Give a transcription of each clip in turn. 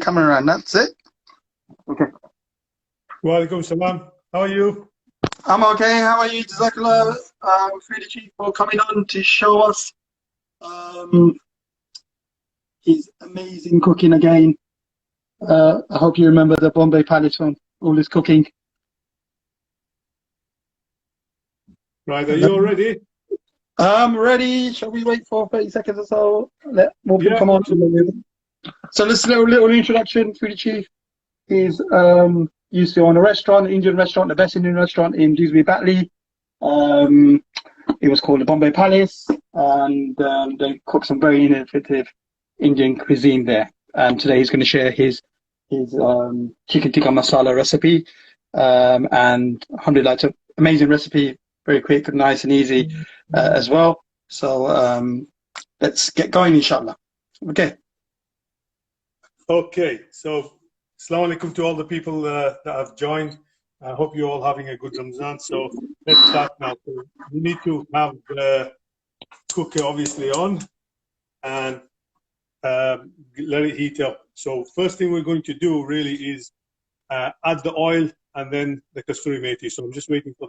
camera around. That's it. Okay. Walaikum salam. How are you? I'm okay. How are you, Jazakallah, Foodiechief, for coming on to show us his amazing cooking again. I hope you remember the Bombay Palace from all his cooking. Right, are you all ready? I'm ready. Shall we wait for 30 seconds or so? Let more people come on. So let's do a little introduction. Foodiechief is used to own a restaurant, an Indian restaurant, the best Indian restaurant in Dewsbury Batley. It was called the Bombay Palace, and they cook some very innovative Indian cuisine there. And today he's going to share his chicken tikka masala recipe. And alhamdulillah, it's an amazing recipe, very quick, nice and easy as well. So let's get going, inshallah. Okay. Okay, so Assalamu alaikum to all the people that have joined. I hope you're all having a good Ramzan. So let's start now. So you need to have the cooker obviously on and let it heat up. So first thing we're going to do really is add the oil and then the Kasthuri methi. So I'm just waiting for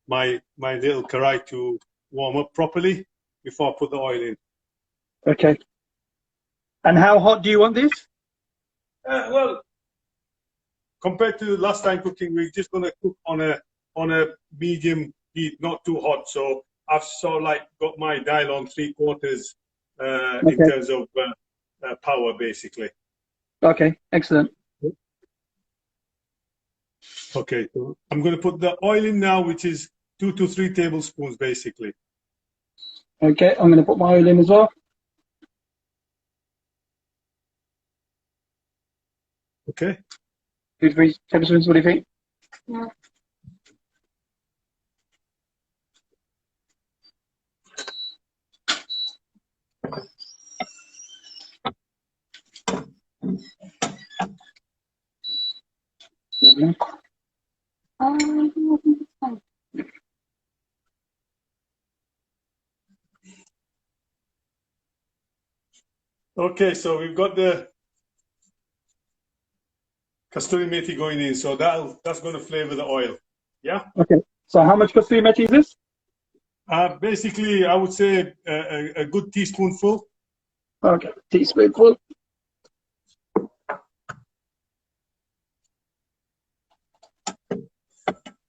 my little karai to warm up properly before I put the oil in. Okay. And how hot do you want this? Well, compared to last time cooking, we're just going to cook on a medium heat, not too hot. So I've sort of like got my dial on 3/4 in terms of power, basically. Okay, excellent. Okay, so I'm going to put the oil in now, which is 2 to 3 tablespoons, basically. Okay, I'm going to put my oil in as well. Okay. 2 to 3 tablespoons, what do you think? Yeah. Okay, so we've got the Kasthuri methi going in, so that's going to flavor the oil. Yeah. Okay. So how much Kasthuri methi is this? Basically, I would say a good teaspoonful. Okay, teaspoonful.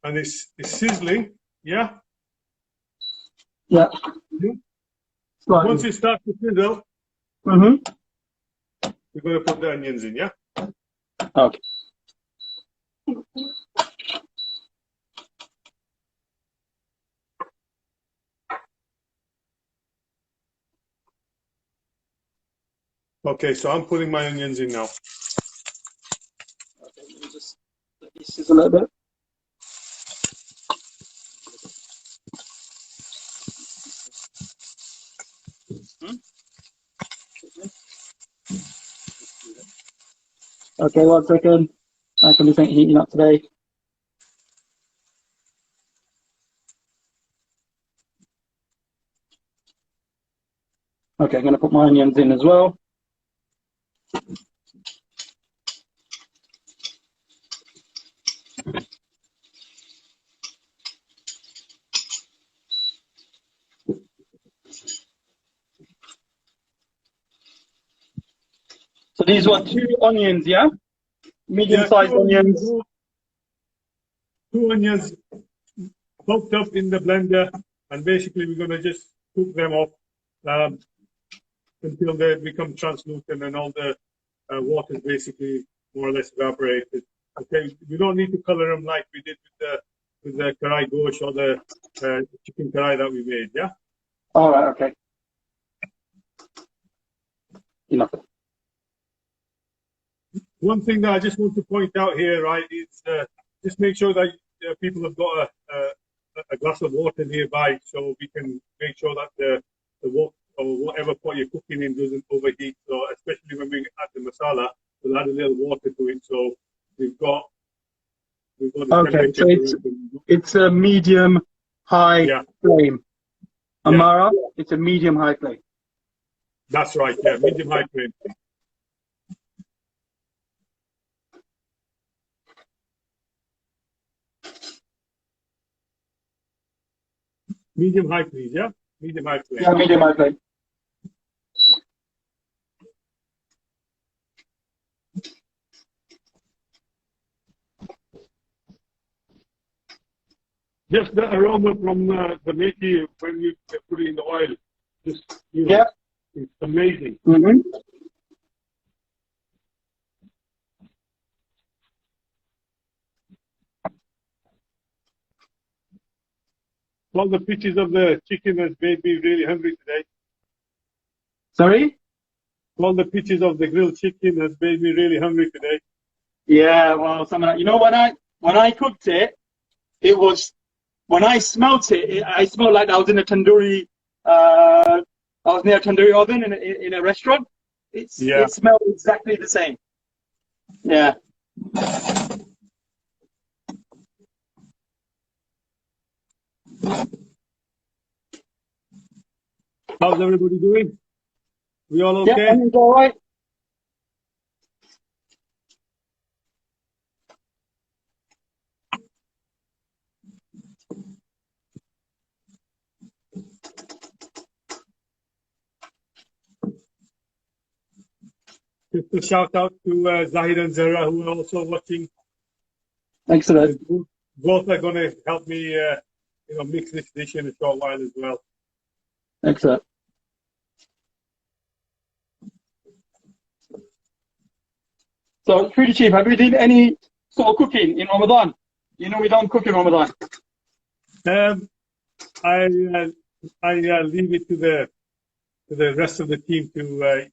And it's sizzling. Yeah. Yeah. Once it starts to sizzle, we're going to put the onions in. Yeah. Okay. Okay, so I'm putting my onions in now. Okay, let me just let these sizzle a little bit. Okay, 1 second. I can just ain't heating up today. Okay, I'm going to put my onions in as well. So these were 2 onions, yeah? Medium-sized onions. 2 onions poked up in the blender, and basically we're going to just cook them off until they become translucent and all the water is basically more or less evaporated. Okay, we don't need to color them like we did with the karai gosh or the chicken karai that we made. Yeah. All right. Okay. Enough. One thing that I just want to point out here, right, is just make sure that people have got a glass of water nearby, so we can make sure that the water or whatever pot you're cooking in doesn't overheat. So especially when we add the masala, we'll add a little water to it. So we've got okay. So it's a medium high flame. Amara, it's a medium high flame. That's right. Yeah, medium high flame. Medium high, please. Yeah, medium high flame. Yeah, medium high flame. Just the aroma from the methi when you put it in the oil, just Yeah, it's amazing. All the pictures of the chicken has made me really hungry today. Sorry? All the pictures of the grilled chicken has made me really hungry today. Yeah, well, some of that. You know, when I cooked it, it was when I smelt it, I smelled like I was in a tandoori. I was near a tandoori oven in a restaurant. It smelled exactly the same. Yeah. How's everybody doing? We all okay? Yeah, I'm all right. Just a shout out to Zahid and Zara who are also watching. Excellent. Both are going to help me, mix this dish in a short while as well. Excellent. So, Foodiechief, have you done any sort of cooking in Ramadan? You know, we don't cook in Ramadan. I leave it to the rest of the team to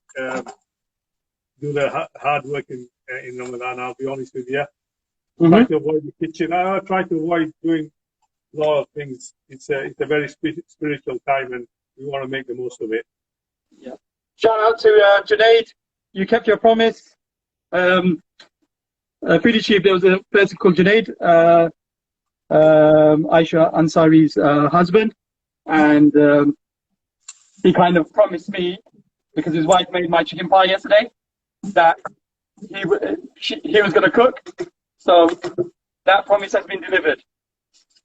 do the hard work in Ramadan. I'll be honest with you. Try to avoid the kitchen. I try to avoid doing a lot of things. It's a very spiritual time, and we want to make the most of it. Yeah. Shout out to Junaid. You kept your promise. Foodiechief, there was a person called Junaid, Aisha Ansari's husband, and he kind of promised me, because his wife made my chicken pie yesterday, that he was going to cook. So that promise has been delivered.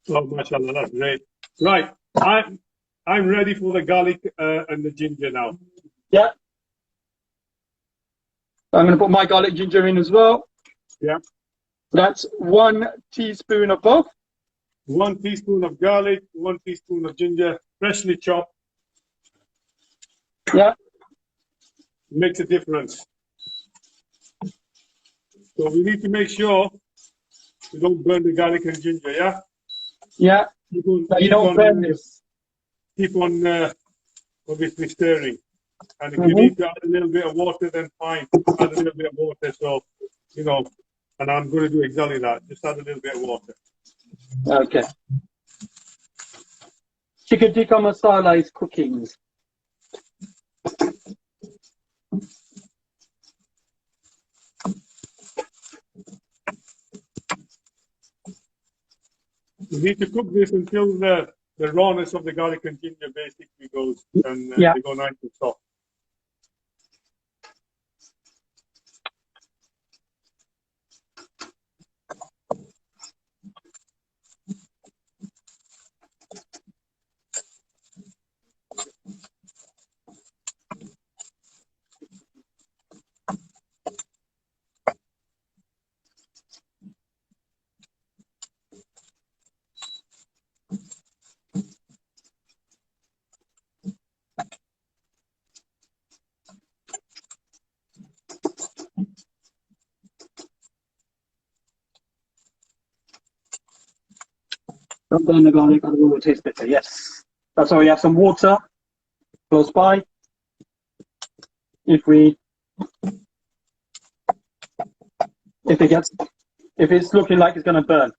Oh, mashallah, that's great. Right, I'm ready for the garlic and the ginger now. Yeah. I'm going to put my garlic ginger in as well. Yeah. That's 1 teaspoon of both. 1 teaspoon of garlic, 1 teaspoon of ginger, freshly chopped. Yeah. Makes a difference. So we need to make sure we don't burn the garlic and ginger, yeah? Yeah. You don't burn this. Keep on obviously stirring. And if you need to add a little bit of water, then fine. Add a little bit of water. So, and I'm going to do exactly that. Just add a little bit of water. Okay. Chicken Tikka Masala is cooking. You need to cook this until the rawness of the garlic and ginger basically goes, and they go nice and soft. Don't burn the garlic, otherwise it will taste better. Yes. That's why we have some water close by. If it's looking like it's going to burn.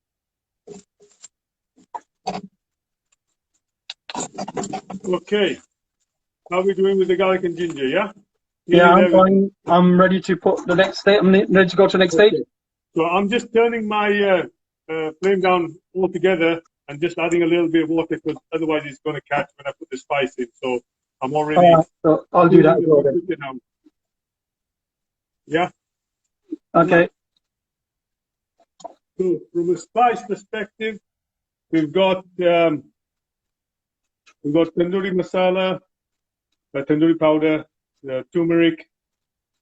Okay. How are we doing with the garlic and ginger, yeah? I'm ready to put the next stage. I'm ready to go to the next stage. So I'm just turning my flame down altogether and just adding a little bit of water, because otherwise it's going to catch when I put the spice in. So I'm already... so I'll do that as well then. Yeah? Okay. So from a spice perspective, we've got We've got tandoori masala, tandoori powder, turmeric,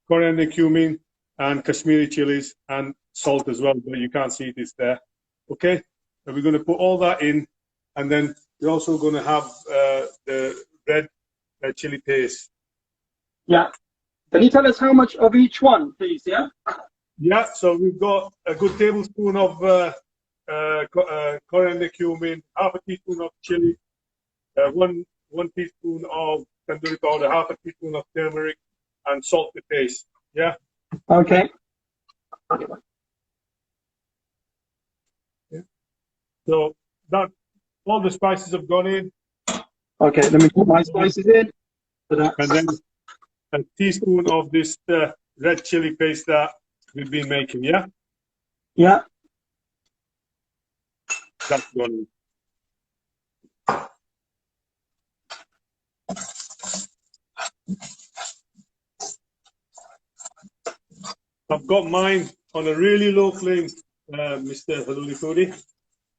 coriander, cumin, and Kashmiri chillies, and salt as well, but you can't see this there. Okay, and we're going to put all that in, and then we're also going to have the red chili paste. Yeah. Can you tell us how much of each one, please? Yeah. Yeah. So we've got a good tablespoon of coriander, cumin, half a teaspoon of chili, one teaspoon of tandoori powder, half a teaspoon of turmeric, and salt to taste. Yeah. Okay. Yeah. So that all the spices have gone in. Okay. Let me put my spices in. And then a teaspoon of this red chili paste that we've been making. Yeah. Yeah. That's gone in. I've got mine on a really low flame, Mr. Haluli Foodie.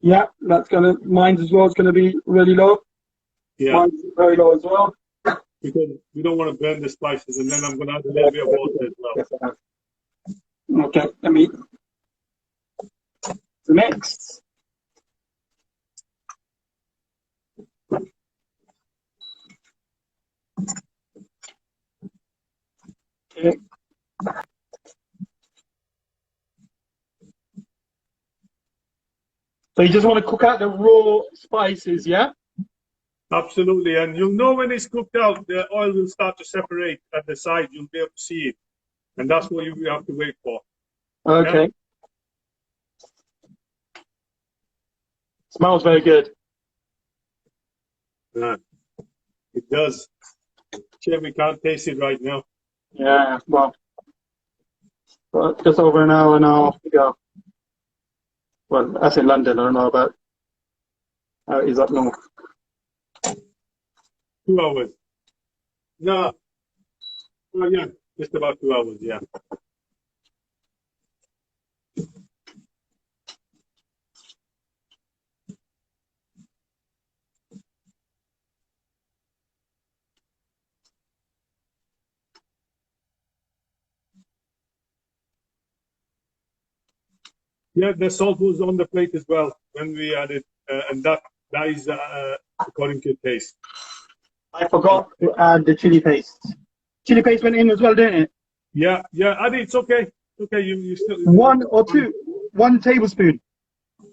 Yeah, mine's as well. It's gonna be really low. Yeah. Mine's very low as well. Because we don't want to burn the spices, and then I'm going to add a little bit of water as well. Yes, I have. Okay, let me mix. Okay. So you just want to cook out the raw spices, yeah? Absolutely, and you'll know when it's cooked out, the oil will start to separate at the side. You'll be able to see it, and that's what you have to wait for. Okay. Yeah? Smells very good. Yeah, it does. Shame we can't taste it right now. Yeah, well, just over an hour and a half to go. Well, that's in London. I don't know about how it is up north. 2 hours. No. Well, yeah, just about 2 hours, yeah. Yeah, the salt was on the plate as well when we added, and that is according to taste. I forgot to add the chili paste. Chili paste went in as well, didn't it? Yeah, Adi, it's okay. Okay, you still 1 or 2, 1 tablespoon.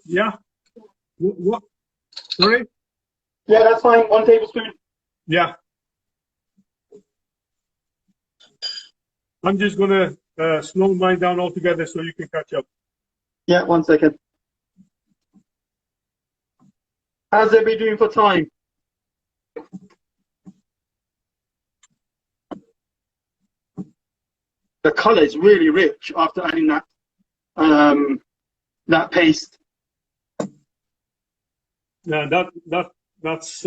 Yeah. What? Sorry? Yeah, that's fine. 1 tablespoon. Yeah. I'm just gonna slow mine down altogether so you can catch up. Yeah, 1 second. How's everybody doing for time? The color is really rich after adding that paste. Yeah, that's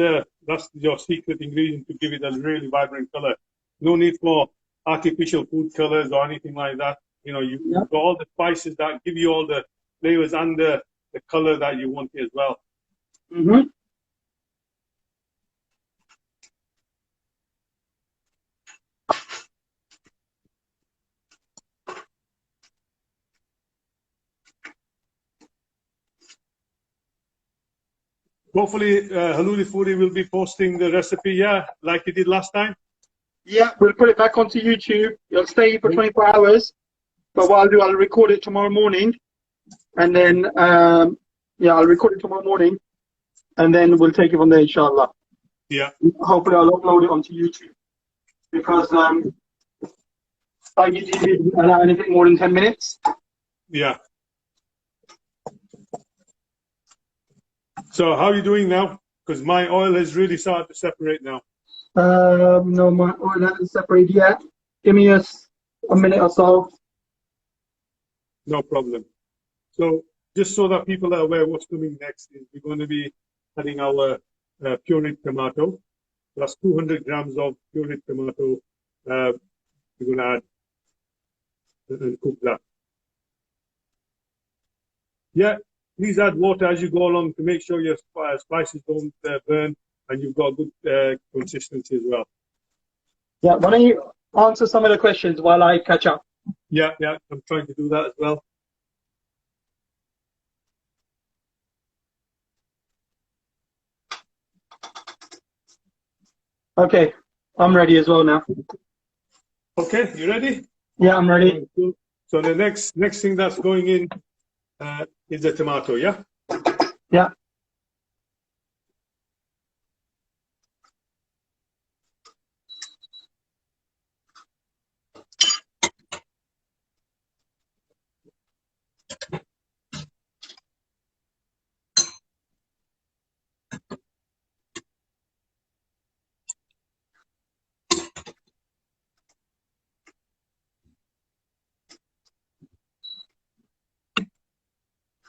your secret ingredient to give it a really vibrant color. No need for artificial food colors or anything like that. You know, you've got all the spices that give you all the flavors and the color that you want as well. Mm-hmm. Hopefully, Haluli Foodie will be posting the recipe, yeah, like he did last time. Yeah, we'll put it back onto YouTube. It'll stay for 24 hours. But what I'll do, I'll record it tomorrow morning. And then, I'll record it tomorrow morning. And then we'll take it from there, inshallah. Yeah. Hopefully, I'll upload it onto YouTube. Because YouTube didn't allow anything more than 10 minutes. Yeah. So how are you doing now? Because my oil has really started to separate now. No, my oil hasn't separated yet. Give me a minute or so. No problem. So just so that people are aware what's coming next is we're going to be adding our pureed tomato. That's 200 grams of pureed tomato. We're going to add and cook that. Yeah, please add water as you go along to make sure your spices don't burn and you've got good consistency as well. Yeah, why don't you answer some of the questions while I catch up? Yeah, I'm trying to do that as well. Okay, I'm ready as well now. Okay, you ready? Yeah, I'm ready. So the next thing that's going in is the tomato, yeah? Yeah.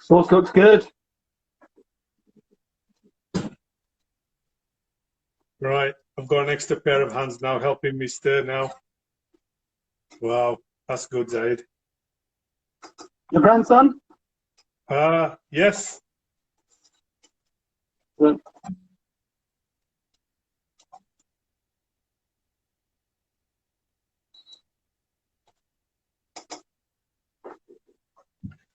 Sauce looks good. Right, I've got an extra pair of hands now helping me stir now. Wow, that's good, Zaid. Your grandson? Yes. Good.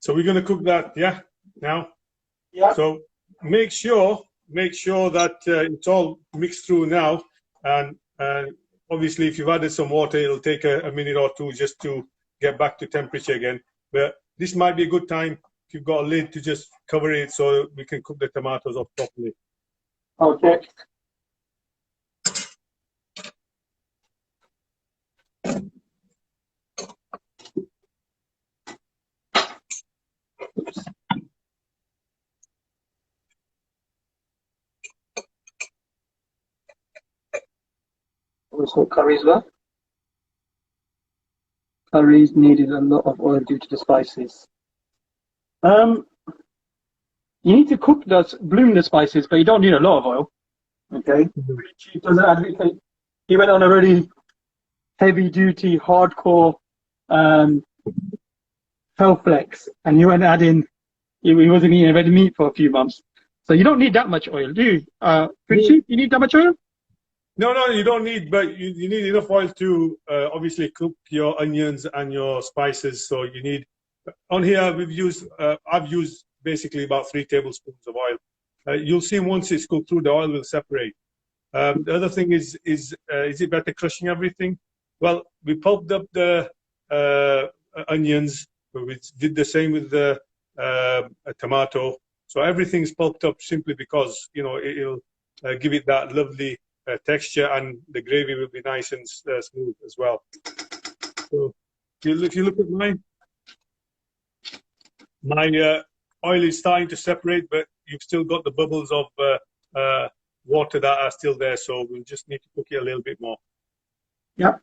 So we're going to cook that, yeah, now? Yeah. So make sure that it's all mixed through now, and obviously if you've added some water, it'll take a minute or two just to get back to temperature again. But this might be a good time if you've got a lid to just cover it so we can cook the tomatoes up properly. Okay. Also, curries were. Curries needed a lot of oil due to the spices. You need to cook bloom the spices, but you don't need a lot of oil. Okay. He doesn't advocate. He went on a really heavy-duty, hardcore health flex, and you went adding. He wasn't eating red meat for a few months, so you don't need that much oil, do you? Foodiechief, you need that much oil? No, you don't need, but you need enough oil to obviously cook your onions and your spices. So you need, on here I've used basically about 3 tablespoons of oil. You'll see once it's cooked through, the oil will separate. The other thing is it better crushing everything? Well, we pulped up the onions. We did the same with the tomato. So everything's pulped up simply because, you know, it'll give it that lovely texture, and the gravy will be nice and smooth as well. So if you look at mine, my oil is starting to separate, but you've still got the bubbles of water that are still there, so we'll just need to cook it a little bit more. Yeah.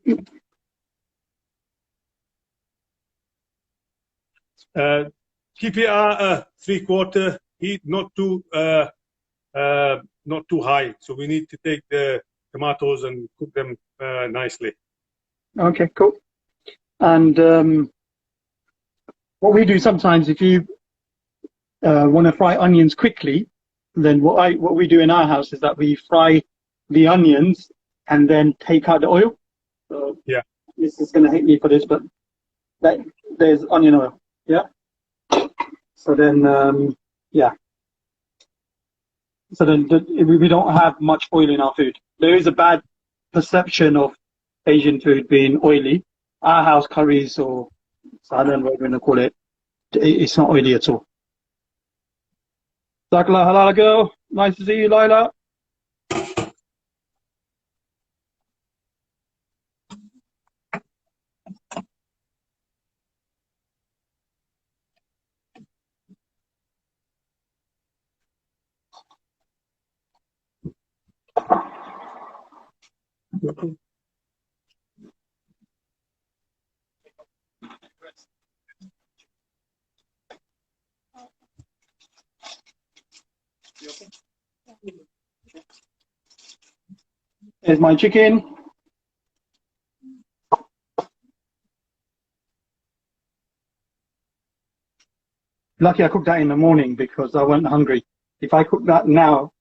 Keep it at a 3/4 heat, not too high. So we need to take the tomatoes and cook them nicely. Okay, cool. And what we do sometimes, if you want to fry onions quickly, then what we do in our house is that we fry the onions and then take out the oil. So yeah, this is going to hate me for this, but there's onion oil. Yeah. So then, yeah. So then we don't have much oil in our food. There is a bad perception of Asian food being oily. Our house curries, or I don't know what we're going to call it, it's not oily at all. Zakla halala girl, nice to see you, Lila. Here's my chicken. Lucky I cooked that in the morning because I wasn't hungry. If I cook that now,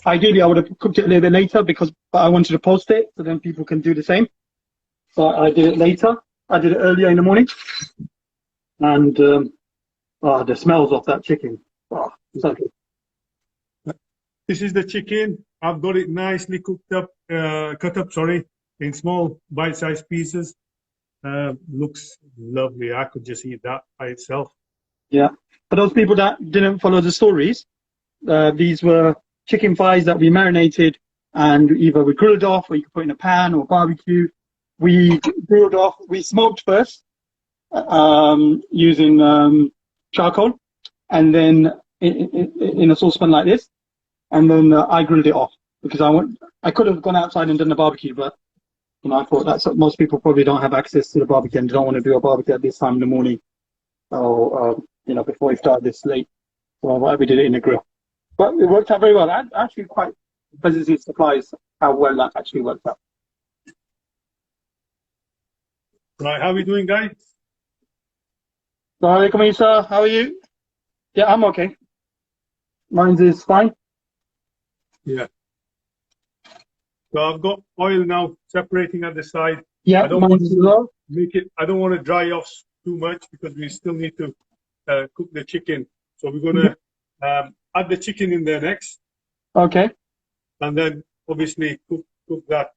Ideally, I would have cooked it a little bit later but I wanted to post it so then people can do the same. So I did it later. I did it earlier in the morning. And the smells of that chicken. Oh, so good. This is the chicken. I've got it nicely cooked up, cut up, sorry, in small bite-sized pieces. Looks lovely. I could just eat that by itself. Yeah. For those people that didn't follow the stories, these were chicken thighs that we marinated and either we grilled off or you could put in a pan or barbecue. We grilled off, we smoked first using charcoal and then in a saucepan like this. And then I grilled it off because I could have gone outside and done the barbecue, but I thought that's most people probably don't have access to the barbecue and don't want to do a barbecue at this time in the morning or before we start this late. So we did it in the grill. But it worked out very well. I'm actually quite pleasantly surprised how well that actually worked out. Right, how are we doing, guys? Assalamu alaikum, Isa. How are you? Yeah, I'm okay. Mine is fine. Yeah. So I've got oil now separating at the side. Yeah, I don't mine want as to well. I don't want to dry off too much because we still need to cook the chicken. So we're going to add the chicken in there next. Okay. And then obviously cook that.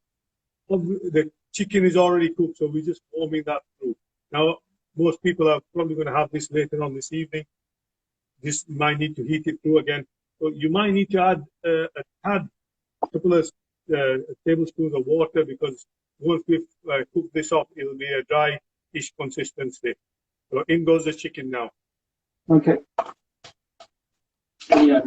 The chicken is already cooked, so we're just warming that through. Now, most people are probably going to have this later on this evening. This might need to heat it through again. So you might need to add a couple of tablespoons of water because once we've cooked this off, it'll be a dry-ish consistency. So in goes the chicken now. Okay. Yeah.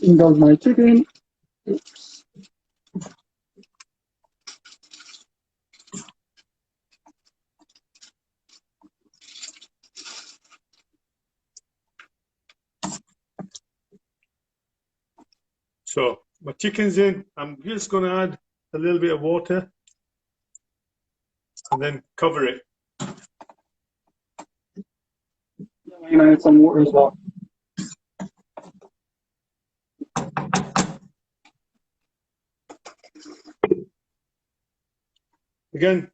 In goes my chicken. Oops. So my chicken's in. I'm just going to add a little bit of water and then cover it. I'm going to add some water as well. Again,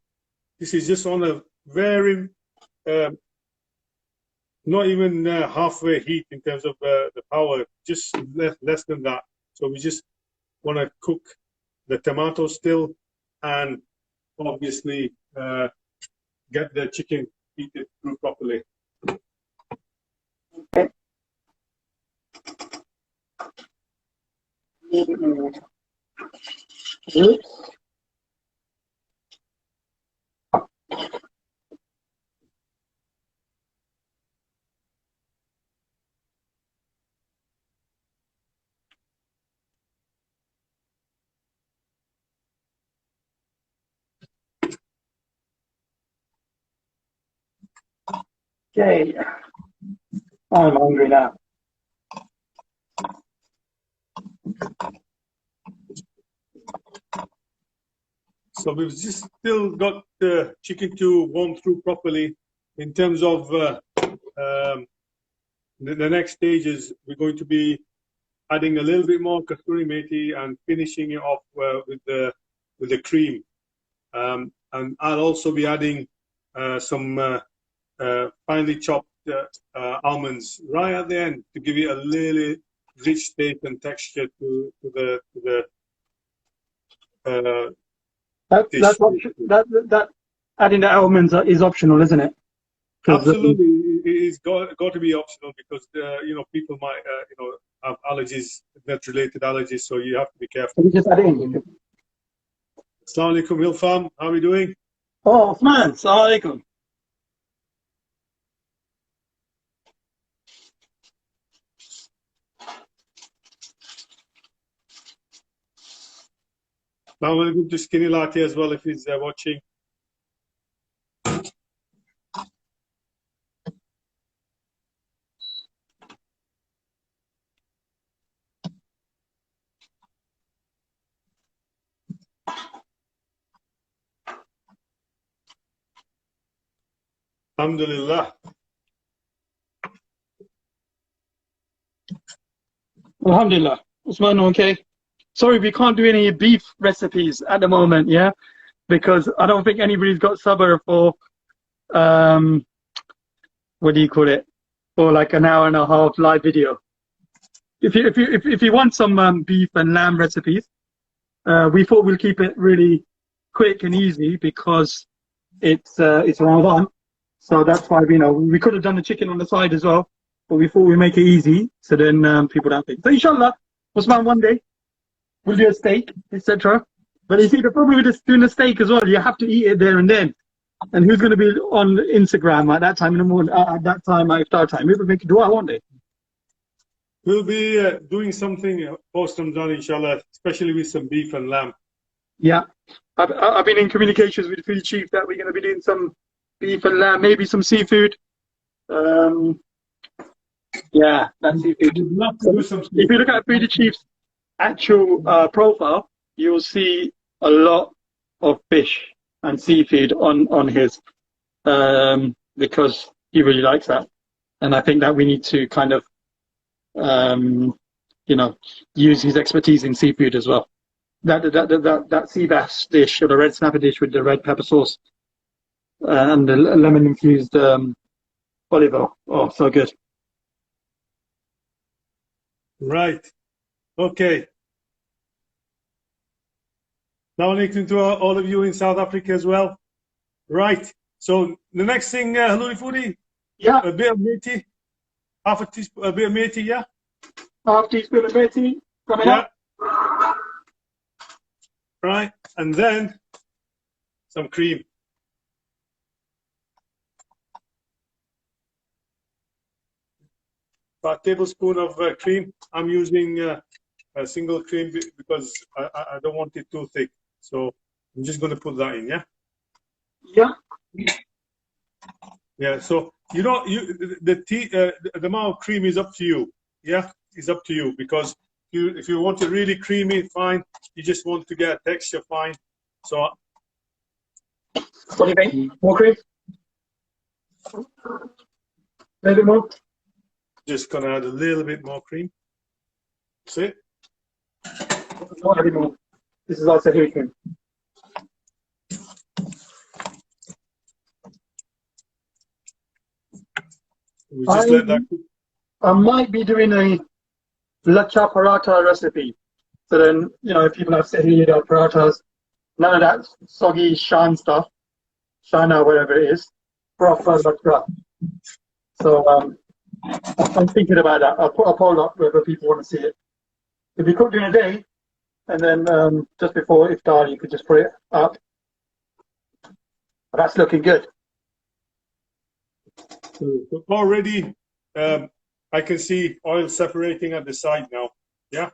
this is just on a very, not even halfway heat in terms of the power, just less than that. So we just want to cook the tomatoes still and obviously get the chicken heated through properly. Okay. A little bit more water. Oops. Okay. I'm hungry now. So we've just still got the chicken to warm through properly. In terms of the next stages, we're going to be adding a little bit more Kasthuri methi and finishing it off with the cream. And I'll also be adding some finely chopped almonds right at the end to give it a really rich taste and texture to the dish. That adding the almonds is optional, isn't it? Absolutely, it's got to be optional because people might have allergies, nut-related allergies, so you have to be careful. We just add it in. Assalamu alaikum, Hilfam. How are we doing? Oh, man, assalamu alaikum. Assalamu alaikum to Skinny Latte as well if he's watching. Alhamdulillah. Alhamdulillah. Usman, okay. Sorry, we can't do any beef recipes at the moment, yeah? Because I don't think anybody's got sabr for, what do you call it? For like an hour and a half live video. If you want some beef and lamb recipes, we thought we'll keep it really quick and easy because it's Ramadan. So that's why, we could have done the chicken on the side as well, but we thought we'd make it easy so then people don't think. So inshallah, Usman, one day we'll do a steak, etc. But you see, the problem with this, doing a steak as well, you have to eat it there and then. And who's going to be on Instagram at that time in the morning, at that time, at iftar time? Maybe make a dua one day. We'll be doing something post-Ramadan, inshallah, especially with some beef and lamb. Yeah. I've been in communications with Foodiechief that we're going to be doing some beef and lamb, maybe some seafood. Yeah, that's seafood. If you look at Foodiechief's actual profile, you'll see a lot of fish and seafood on his, because he really likes that. And I think that we need to kind of, use his expertise in seafood as well. That sea bass dish, or the red snapper dish with the red pepper sauce and the lemon infused olive oil. Oh, so good. Right. Okay. Now to all of you in South Africa as well. Right. So the next thing, Haluri Foodie. Yeah. A bit of methi. Half a teaspoon, a bit of methi, yeah? Half teaspoon of methi. Coming up. Right. And then some cream. About a tablespoon of cream. I'm using a single cream because I don't want it too thick. So I'm just going to put that in, yeah? Yeah. Yeah, so the amount of cream is up to you. Yeah, it's up to you because if you want it really creamy, fine. You just want to get a texture, fine. So what do you think? More cream? A little bit more? Just gonna add a little bit more cream. That's it. Not anymore. This is also heavy cream. We just let that cook. I might be doing a lacha paratha recipe. So then, if people have sahid or parathas, none of that soggy shan stuff, shana, whatever it is, proper lacha. So I'm thinking about that. I'll put a poll up whether people want to see it. If you cook during the day, and then just before iftar, you could just put it up. But that's looking good. Already, I can see oil separating at the side now. Yeah,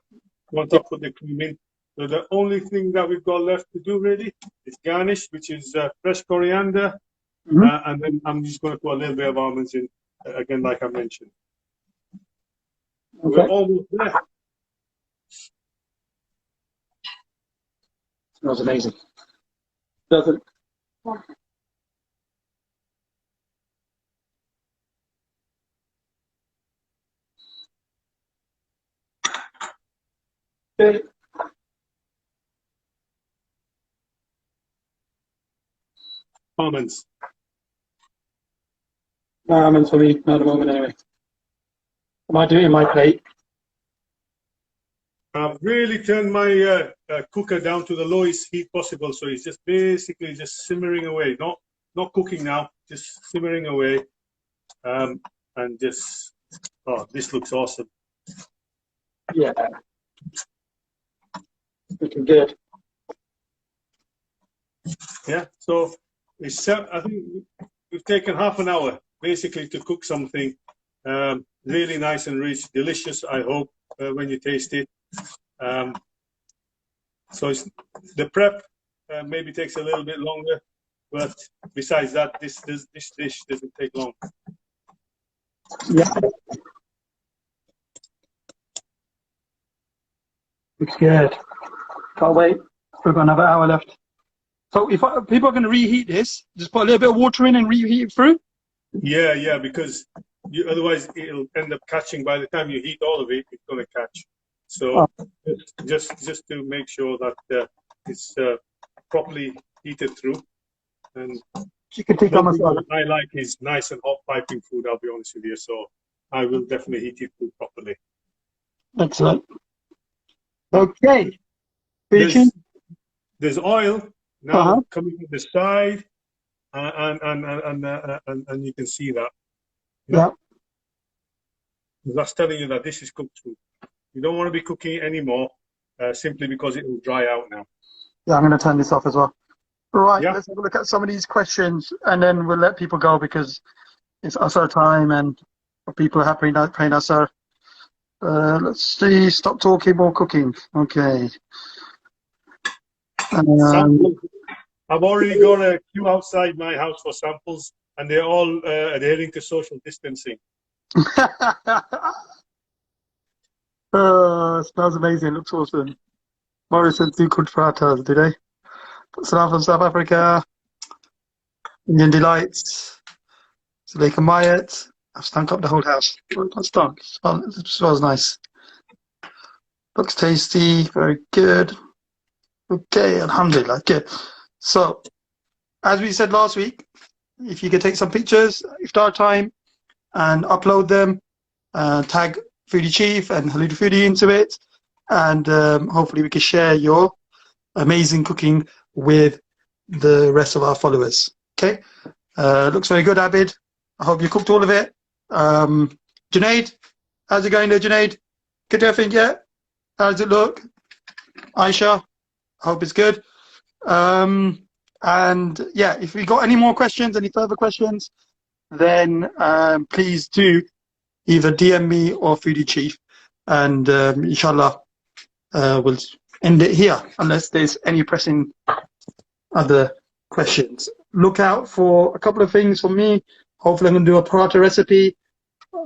once I put the cream in. So the only thing that we've got left to do really is garnish, which is fresh coriander, and then I'm just going to put a little bit of almonds in again, like I mentioned. Okay. We're almost there. Smells amazing. Doesn't. Okay. Almonds. No almonds for me, not at the moment anyway. I might do it in my plate. I've really turned my cooker down to the lowest heat possible, so it's just basically just simmering away, not cooking now, just simmering away, and just this looks awesome. Yeah, looking good. Yeah, so it's I think we've taken half an hour basically to cook something really nice and rich, delicious. I hope when you taste it. So the prep maybe takes a little bit longer, but besides that, this dish doesn't take long. Yeah, looks good. Can't wait. We've got another hour left. So if people are going to reheat this, just put a little bit of water in and reheat it through. Yeah, because otherwise it'll end up catching. By the time you heat all of it, it's going to catch. So Oh, just to make sure that it's properly heated through. And chicken tikka one thing masala. that I like is nice and hot piping food. I'll be honest with you. So I will definitely heat it through properly. Excellent. Okay. There's there's oil now Uh-huh. coming to the side, and you can see that. Yeah. That's telling you that this is cooked through. You don't want to be cooking it anymore, simply because it will dry out now. Yeah, I'm going to turn this off as well. Right, Yeah. let's have a look at some of these questions and then we'll let people go because it's Asar time and people are happy not paying Asar. Let's see, stop talking, more cooking. Okay. Samples. I've already got a queue outside my house for samples, and they're all adhering to social distancing. Smells amazing, looks awesome. Morrison do good paratas today. Salam from South Africa. Indian Delights. Zuleika Mayat. I've stunk up the whole house. Not stunk. It smells nice. Looks tasty. Very good. Okay, alhamdulillah. Good. So, as we said last week, if you could take some pictures, iftar time, and upload them, tag Foodiechief and Halid Foodie into it, and hopefully we can share your amazing cooking with the rest of our followers. Okay? Looks very good, Abid. I hope you cooked all of it. Junaid, how's it going there, Junaid? Good everything yet? How does it look? Aisha, I hope it's good. And yeah, if we got any more questions, any further questions, then please do either DM me or Foodiechief, and inshallah we'll end it here unless there's any pressing other questions. Look out for a couple of things from me. Hopefully I'm going to do a paratha recipe.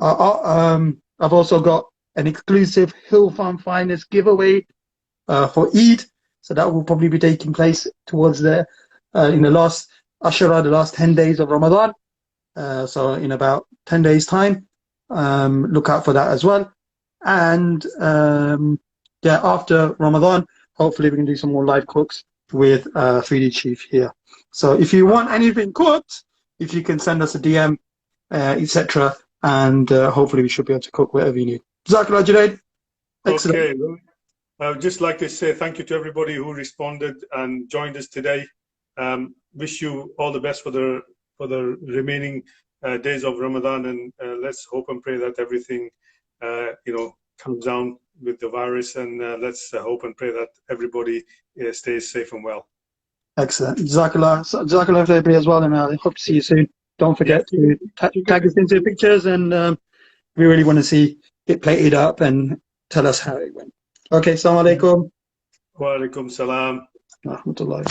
I've also got an exclusive Hill Farm Finest giveaway for Eid. So that will probably be taking place towards in the last Ashura, the last 10 days of Ramadan. So in about 10 days time, look out for that as well. And yeah, after Ramadan, hopefully we can do some more live cooks with Foodiechief here. So if you want anything cooked, if you can send us a DM, etc., and hopefully we should be able to cook whatever you need. Jazakallah, Junaid. Excellent. Okay. I would just like to say thank you to everybody who responded and joined us today. Wish you all the best for the remaining days of Ramadan, and let's hope and pray that everything comes down with the virus, and let's hope and pray that everybody stays safe and well. Excellent. Jazakallah to everybody as well, and I hope to see you soon. Don't forget to tag us into the pictures, and we really want to see it plated up and tell us how it went. Okay, assalamu alaikum. Wa alaikum salam. Rahmatullah.